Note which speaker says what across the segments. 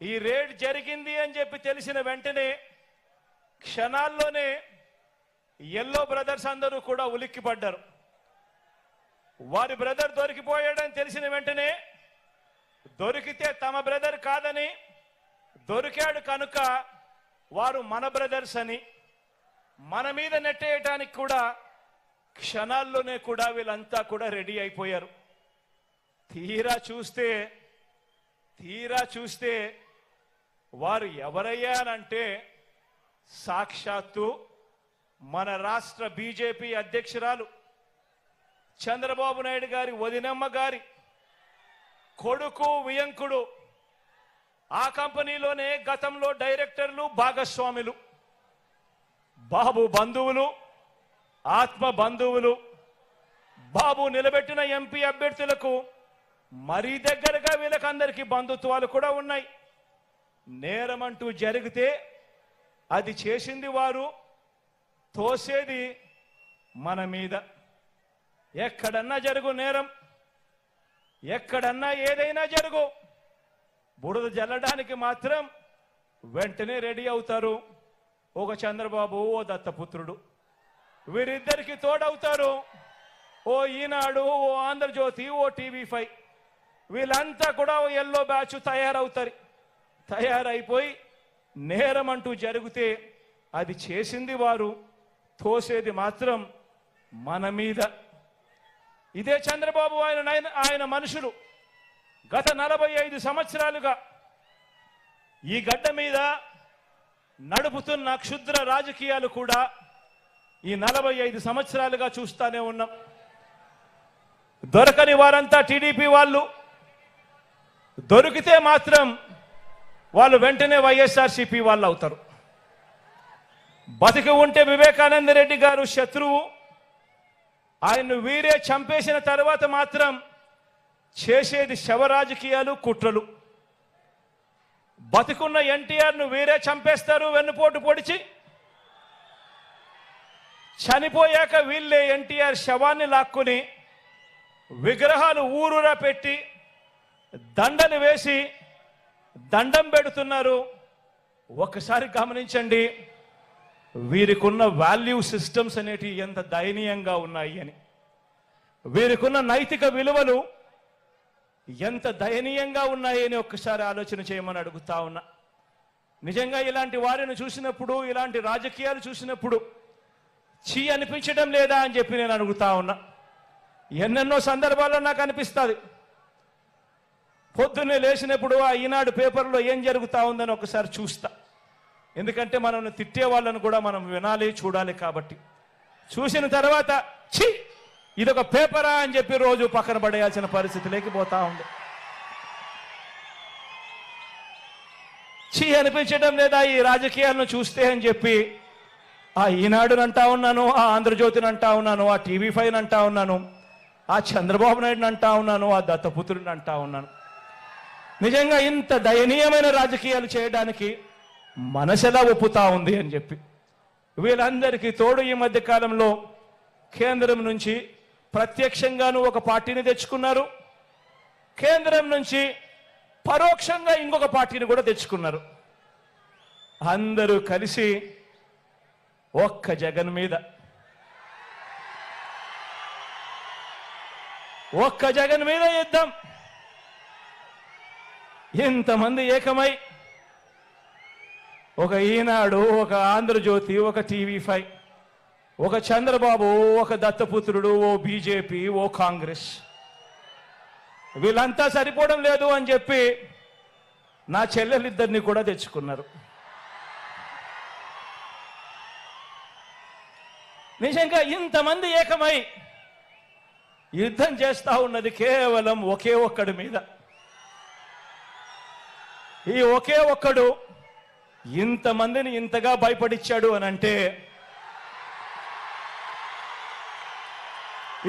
Speaker 1: ఈ రేడ్ జరిగింది అని చెప్పి తెలిసిన వెంటనే క్షణాల్లోనే ఎల్లో బ్రదర్స్ అందరూ కూడా ఉలిక్కిపడ్డారు. వారి బ్రదర్ దొరికిపోయాడని తెలిసిన వెంటనే దొరికితే తమ బ్రదర్ కాదని, దొరికాడు కనుక వారు మన బ్రదర్స్ అని మన మీద నెట్టేయటానికి కూడా క్షణాల్లోనే కూడా వీళ్ళంతా కూడా రెడీ అయిపోయారు. తీరా చూస్తే వారు ఎవరయ్యానంటే సాక్షాత్తు మన రాష్ట్ర బీజేపీ అధ్యక్షురాలు చంద్రబాబు నాయుడు గారి వదినమ్మ గారి కొడుకు వియంకుడు, ఆ కంపెనీలోనే గతంలో డైరెక్టర్లు భాగస్వాములు, బాబు బంధువులు, ఆత్మ బంధువులు, బాబు నిలబెట్టిన ఎంపీ అభ్యర్థులకు మరీ దగ్గరగా వీళ్ళకందరికీ బంధుత్వాలు కూడా ఉన్నాయి. నేరమంటూ జరిగితే అది చేసింది వారు, తోసేది మన మీద. ఎక్కడన్నా జరుగు నేరం, ఎక్కడన్నా ఏదైనా జరుగు, బురద జల్లడానికి మాత్రం వెంటనే రెడీ అవుతారు. ఒక చంద్రబాబు, ఓ దత్తపుత్రుడు, వీరిద్దరికి తోడవుతారు ఓ ఈనాడు, ఓ ఆంధ్రజ్యోతి, ఓ టీవీ5. వీళ్ళంతా కూడా ఎల్లో బ్యాచ్ తయారైపోయి నేరం అంటూ జరిగితే అది చేసింది వారు, తోసేది మాత్రం మన మీద. ఇదే చంద్రబాబు ఆయన మనుషులు గత 45 సంవత్సరాలుగా ఈ గడ్డ మీద నడుపుతున్న క్షుద్ర రాజకీయాలు కూడా ఈ 45 సంవత్సరాలుగా చూస్తానే ఉన్నాం. దొరకని వారంతా టీడీపీ వాళ్ళు, దొరికితే మాత్రం వాళ్ళు వెంటనే వైఎస్ఆర్సీపీ వాళ్ళు అవుతారు. బతికి ఉంటే వివేకానంద రెడ్డి గారు శత్రువు, ఆయన్ను వీరే చంపేసిన తర్వాత మాత్రం చేసేది శవ రాజకీయాలు, కుట్రలు. బతికున్న ఎన్టీఆర్ను వీరే చంపేస్తారు వెన్నుపోటు పొడిచి, చనిపోయాక వీళ్ళే ఎన్టీఆర్ శవాన్ని లాక్కుని విగ్రహాలు ఊరూరా పెట్టి దండలు వేసి దండం పెడుతున్నారు. ఒక్కసారి గమనించండి వీరికున్న వాల్యూ సిస్టమ్స్ అనేటివి ఎంత దయనీయంగా ఉన్నాయి అని, వీరికున్న నైతిక విలువలు ఎంత దయనీయంగా ఉన్నాయి అని ఒక్కసారి ఆలోచన చేయమని అడుగుతా ఉన్నా. నిజంగా ఇలాంటి వారిని చూసినప్పుడు, ఇలాంటి రాజకీయాలు చూసినప్పుడు చీ అనిపించడం లేదా అని చెప్పి నేను అడుగుతా ఉన్నా. ఎన్నెన్నో సందర్భాల్లో నాకు అనిపిస్తుంది. పొద్దున్నే లేచినప్పుడు ఆ ఈనాడు పేపర్లో ఏం జరుగుతూ ఉందని ఒకసారి చూస్తా. ఎందుకంటే మనల్ని తిట్టే వాళ్ళను కూడా మనం వినాలి, చూడాలి. కాబట్టి చూసిన తర్వాత ఛీ ఇదొక పేపరా అని చెప్పి రోజు పక్కన పడేయాల్సిన పరిస్థితి లేకపోతా ఉంది. ఛీ అనిపించడం లేదా ఈ రాజకీయాలను చూస్తే అని చెప్పి ఆ ఈనాడుని అంటా ఉన్నాను, ఆ ఆంధ్రజ్యోతిని అంటా ఉన్నాను, ఆ టీవీ5 అంటా ఉన్నాను, ఆ చంద్రబాబు నాయుడుని అంటా ఉన్నాను, ఆ దత్తపుత్రుడిని అంటా ఉన్నాను. నిజంగా ఇంత దయనీయమైన రాజకీయాలు చేయడానికి మనసెలా ఒప్పుతా ఉంది అని చెప్పి. వీళ్ళందరికీ తోడు ఈ మధ్య కాలంలో కేంద్రం నుంచి ప్రత్యక్షంగాను ఒక పార్టీని తెచ్చుకున్నారు, కేంద్రం నుంచి పరోక్షంగా ఇంకొక పార్టీని కూడా తెచ్చుకున్నారు. అందరూ కలిసి ఒక్క జగన్ మీద, ఒక్క జగన్ మీద యుద్ధం. ఇంతమంది ఏకమై ఒక ఈనాడు, ఒక ఆంధ్రజ్యోతి, ఒక టీవీ5, ఒక చంద్రబాబు, ఒక దత్తపుత్రుడు, ఓ బీజేపీ, ఓ కాంగ్రెస్, వీళ్ళంతా సరిపోవడం లేదు అని చెప్పి నా చెల్లెలిద్దరిని కూడా తెచ్చుకున్నారు. నిజంగా ఇంతమంది ఏకమై యుద్ధం చేస్తా ఉన్నది కేవలం ఒకే ఒక్కడి మీద. ఈ ఒకే ఒక్కడు ఇంతమందిని ఇంతగా భయపడిచ్చాడు అని అంటే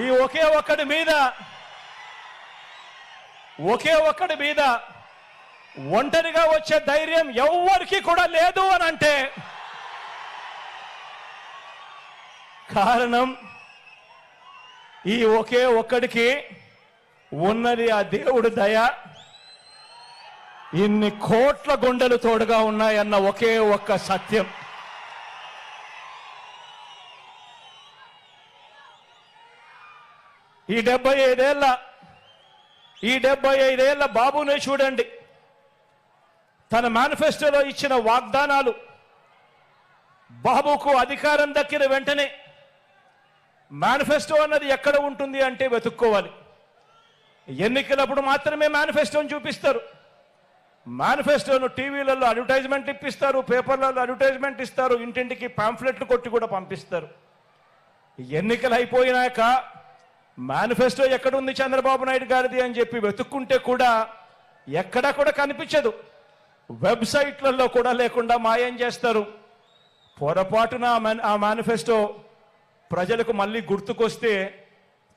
Speaker 1: ఈ ఒకే ఒక్కడి మీద ఒంటరిగా వచ్చే ధైర్యం ఎవ్వరికి కూడా లేదు అని అంటే కారణం ఈ ఒకే ఒక్కడికి ఉన్నది ఆ దేవుడి దయ, ఇన్ని కోట్ల గుండెలు తోడుగా ఉన్నాయన్న ఒకే ఒక్క సత్యం. ఈ 75 ఏళ్ల బాబునే చూడండి. తన మేనిఫెస్టోలో ఇచ్చిన వాగ్దానాలు, బాబుకు అధికారం దక్కిన వెంటనే మేనిఫెస్టో అన్నది ఎక్కడ ఉంటుంది అంటే వెతుక్కోవాలి. ఎన్నికలప్పుడు మాత్రమే మేనిఫెస్టోని చూపిస్తారు. మేనిఫెస్టోను టీవీలలో అడ్వర్టైజ్మెంట్ ఇప్పిస్తారు, పేపర్లలో అడ్వర్టైజ్మెంట్ ఇస్తారు, ఇంటింటికి పాంఫ్లెట్లు కొట్టి కూడా పంపిస్తారు. ఎన్నికలు అయిపోయినాక మేనిఫెస్టో ఎక్కడుంది చంద్రబాబు నాయుడు గారిది అని చెప్పి వెతుక్కుంటే కూడా ఎక్కడా కూడా కనిపించదు. వెబ్సైట్లలో కూడా లేకుండా మాయం చేస్తారు. పొరపాటున ఆ మేనిఫెస్టో ప్రజలకు మళ్ళీ గుర్తుకొస్తే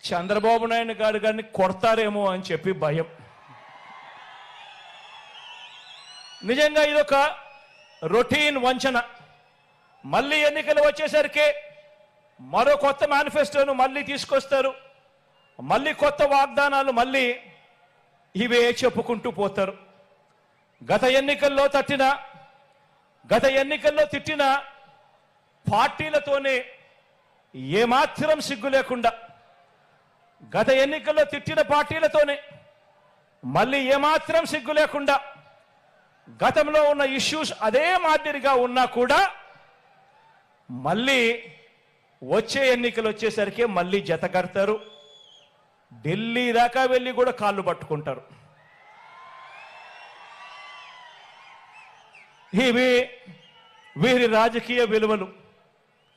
Speaker 1: చంద్రబాబు నాయుడు గారిని కొడతారేమో అని చెప్పి భయం. నిజంగా ఇదొక రొటీన్ వంచన. మళ్ళీ ఎన్నికలు వచ్చేసరికి మరో కొత్త మేనిఫెస్టోను మళ్ళీ తీసుకొస్తారు, మళ్ళీ కొత్త వాగ్దానాలు, మళ్ళీ ఇవే చెప్పుకుంటూ పోతారు. గత ఎన్నికల్లో తిట్టిన పార్టీలతోనే ఏమాత్రం సిగ్గు లేకుండా, గత ఎన్నికల్లో తిట్టిన పార్టీలతోనే మళ్ళీ ఏమాత్రం సిగ్గు లేకుండా, గతంలో ఉన్న ఇష్యూస్ అదే మాదిరిగా ఉన్నా కూడా మళ్ళీ వచ్చే ఎన్నికలు వచ్చేసరికి మళ్ళీ జత కడతారు. ఢిల్లీ దాకా వెళ్ళి కూడా కాళ్ళు పట్టుకుంటారు. ఇవి వీరి రాజకీయ విలువలు.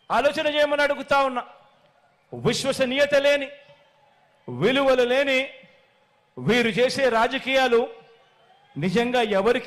Speaker 1: ఆలోచన చేయమని అడుగుతా ఉన్నా. విశ్వసనీయత లేని, విలువలు లేని వీరు చేసే రాజకీయాలు నిజంగా ఎవరికి